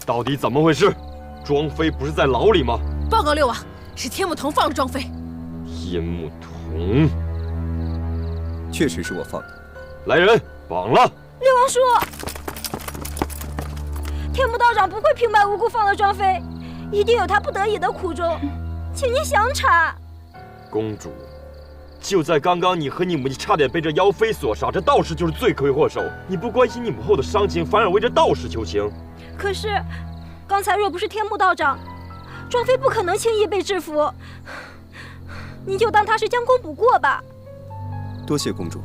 到底怎么回事？庄妃不是在牢里吗？报告六王，是天目童放了庄妃。天目童，确实是我放的。来人，绑了！六王叔，天目道长不会平白无故放了庄妃，一定有他不得已的苦衷，请您详查。公主，就在刚刚，你和你母亲差点被这妖妃所杀，这道士就是罪魁祸首。你不关心你母后的伤情，反而为这道士求情。可是，刚才若不是天目道长，庄妃不可能轻易被制服。您就当他是将功补过吧。多谢公主。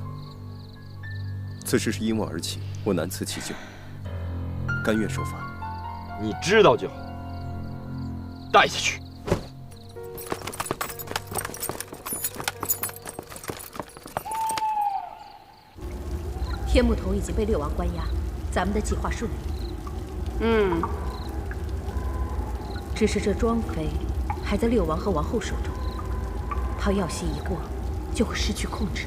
此事是因我而起，我难辞其咎，甘愿受罚。你知道就好，带下去。天目童已经被六王关押，咱们的计划顺利。只是这庄妃还在六王和王后手中，她药息一过，就会失去控制。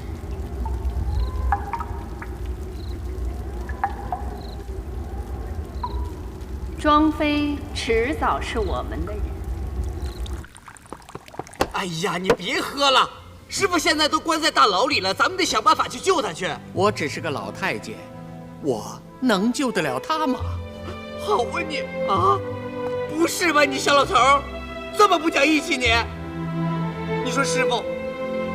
庄妃迟早是我们的人。哎呀，你别喝了，师傅现在都关在大牢里了，咱们得想办法去救他去。我只是个老太监，我能救得了他吗？好啊你啊，不是吧你小老头儿，这么不讲义气你？你说师傅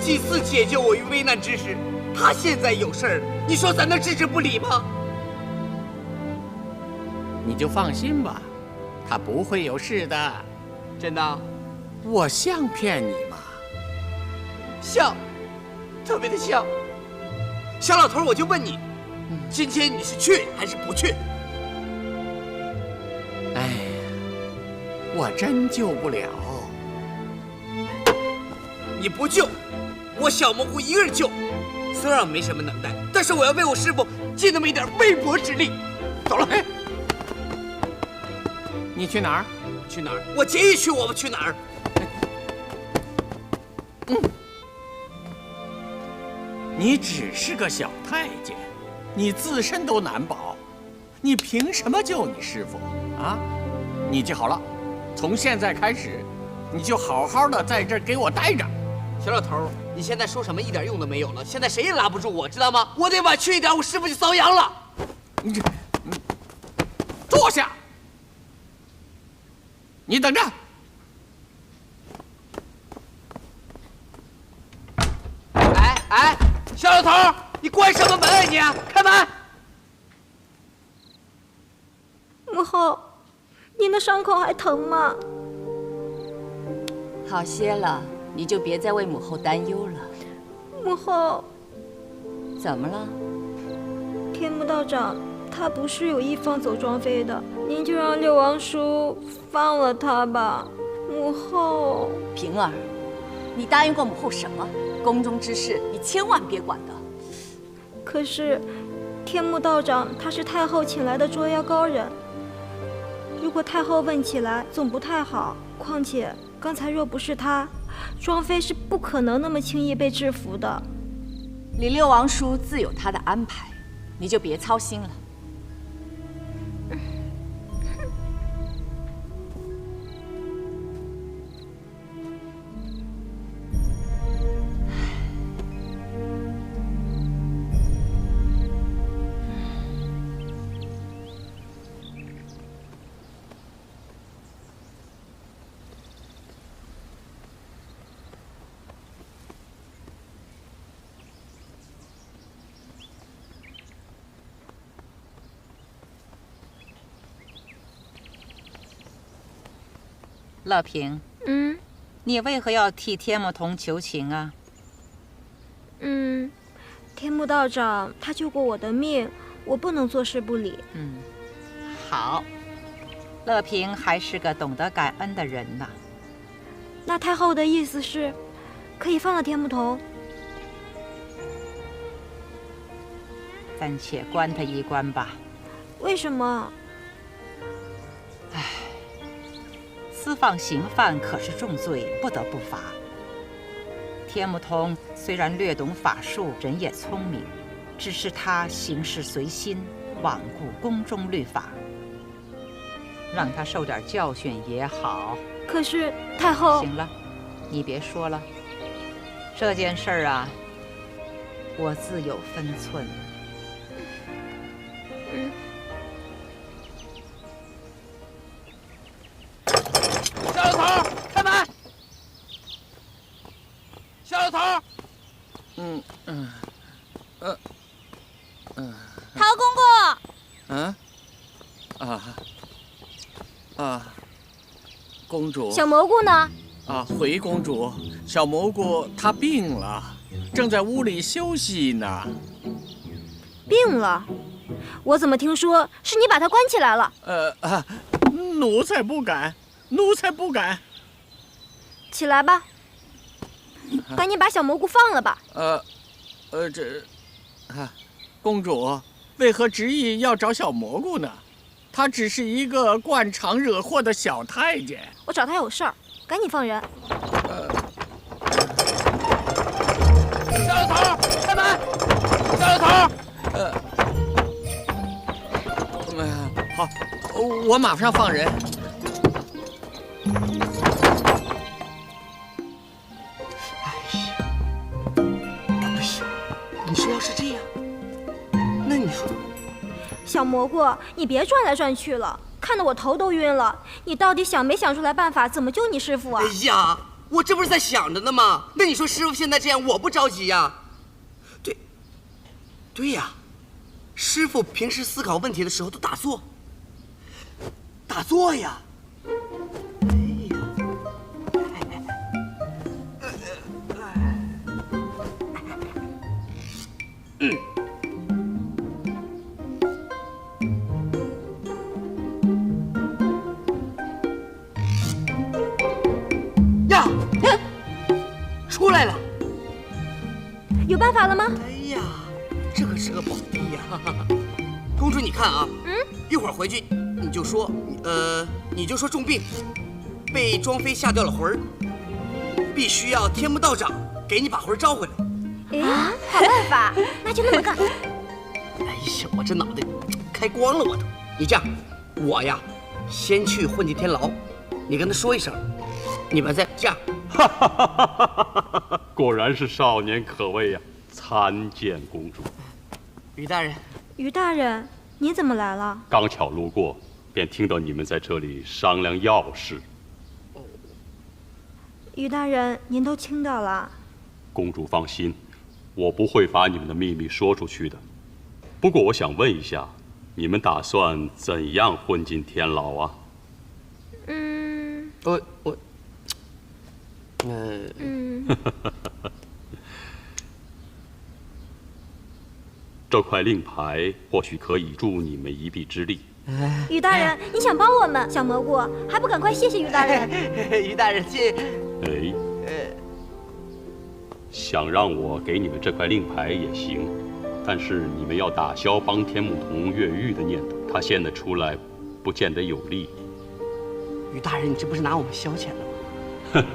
几次解救我于危难之时，他现在有事儿，你说咱能置之不理吗？你就放心吧，他不会有事的。真的？我像骗你吗？像，特别的像。小老头儿，我就问你，今天你是去还是不去？哎呀，我真救不了。你不救，我小蘑菇一个人救。虽然我没什么能耐，但是我要为我师傅尽那么一点微薄之力。走了。哎，你去哪儿？去哪儿？我节义去，我们去哪儿？你只是个小太监，你自身都难保，你凭什么救你师傅啊？你记好了，从现在开始，你就好好的在这儿给我待着。小老头，你现在说什么一点用都没有了，现在谁也拉不住我，知道吗？我得晚去一点，我师傅就遭殃了。你这，坐下，你等着。哎，小老头，你关什么门啊你？开门！母后，您的伤口还疼吗？好些了，你就别再为母后担忧了。母后，怎么了？天目道长他不是有意放走庄妃的，您就让六王叔放了他吧。母后，平儿，你答应过母后什么？宫中之事你千万别管的。可是天目道长他是太后请来的捉妖高人，如果太后问起来总不太好。况且刚才若不是他，庄妃是不可能那么轻易被制服的。李六王叔自有他的安排，你就别操心了。乐平，你为何要替天目童求情啊？天目道长他救过我的命，我不能坐视不理。好，乐平还是个懂得感恩的人呢。那太后的意思是，可以放了天目童？暂且关他一关吧。为什么？私放刑犯可是重罪，不得不罚。天目童虽然略懂法术，人也聪明，只是他行事随心，罔顾宫中律法。让他受点教训也好。可是太后……行了，你别说了。这件事儿啊，我自有分寸。小老头，开门！小老头，陶公公。公主。小蘑菇呢？回公主，小蘑菇她病了，正在屋里休息呢。病了？我怎么听说是你把她关起来了？奴才不敢，奴才不敢。起来吧，赶紧把小蘑菇放了吧。公主为何执意要找小蘑菇呢？他只是一个惯常惹祸的小太监。我找他有事儿，赶紧放人。小老头，开门！小老头，好，我马上放人。你说要是这样，那你说，小蘑菇，你别转来转去了，看得我头都晕了。你到底想没想出来办法，怎么救你师傅啊？哎呀，我这不是在想着呢吗？那你说师傅现在这样，我不着急呀？对呀，师傅平时思考问题的时候都打坐呀。出来了，有办法了吗？哎呀，这可是个宝地呀！公主，你看啊，一会儿回去你就说，重病，被庄妃吓掉了魂儿，必须要天目道长给你把魂儿招回来。哎，好办法，那就那么干。哎呀，我这脑袋开光了，我都。你这样，我呀，先去混进天牢，你跟他说一声，你们再这样。果然是少年可畏呀！参见公主。于大人，于大人，你怎么来了？刚巧路过，便听到你们在这里商量要事。于大人，您都听到了。公主放心，我不会把你们的秘密说出去的。不过我想问一下，你们打算怎样混进天牢啊？这块令牌或许可以助你们一臂之力。于大人，你想帮我们？小蘑菇还不赶快谢谢于大人？于大人，谢。想让我给你们这块令牌也行，但是你们要打消帮天目童越狱的念头。他现在出来，不见得有利。于大人，你这不是拿我们消遣了吗？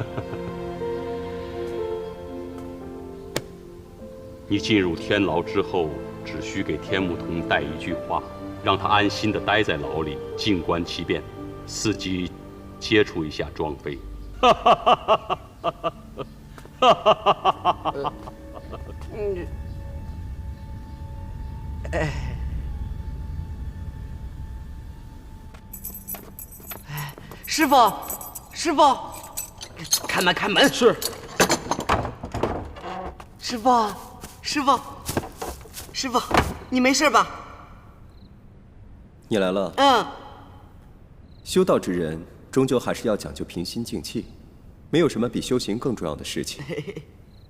你进入天牢之后，只需给天目童带一句话，让他安心地待在牢里，静观其变，伺机接触一下庄妃。师傅，开门，开门！是。师傅，你没事吧？你来了。修道之人终究还是要讲究平心静气，没有什么比修行更重要的事情，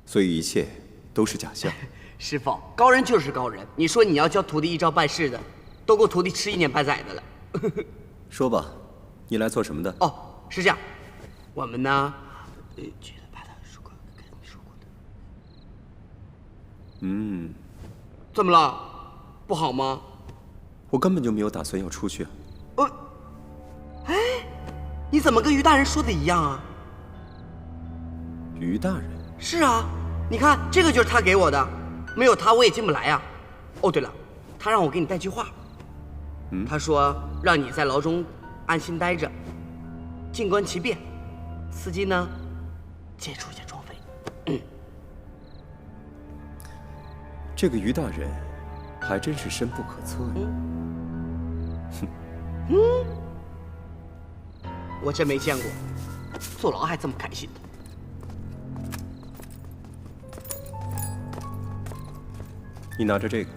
所以一切都是假象。师傅，高人就是高人。你说你要教徒弟一招半式的，都够徒弟吃1年半载的了。说吧，你来做什么的？是这样，我们呢，觉得把他说过，跟你说过的。怎么了？不好吗？我根本就没有打算要出去啊。你怎么跟于大人说的一样啊？于大人？是啊，你看这个就是他给我的，没有他我也进不来呀。对了，他让我给你带句话。他说让你在牢中安心待着，静观其变。司机呢，接触一下庄妃。这个于大人还真是深不可测呀。我真没见过坐牢还这么开心的。你拿着这个。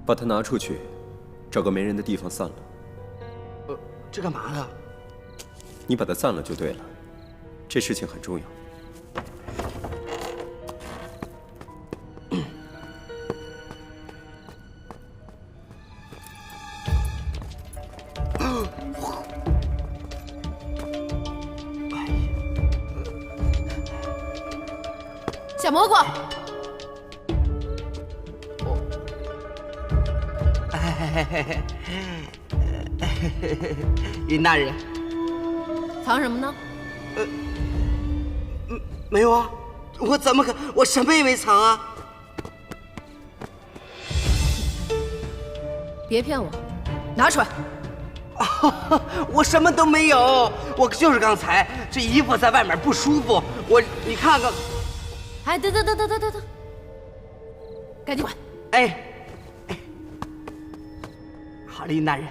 把它拿出去，找个没人的地方散了。这干嘛的？你把它散了就对了，这事情很重要。小蘑菇。云大人，藏什么呢？没有啊，我怎么可，我什么也没藏啊！别骗我，拿出来！我什么都没有，我就是刚才这衣服在外面不舒服，你看看。哎，等，赶紧滚！哎，好了，云大人。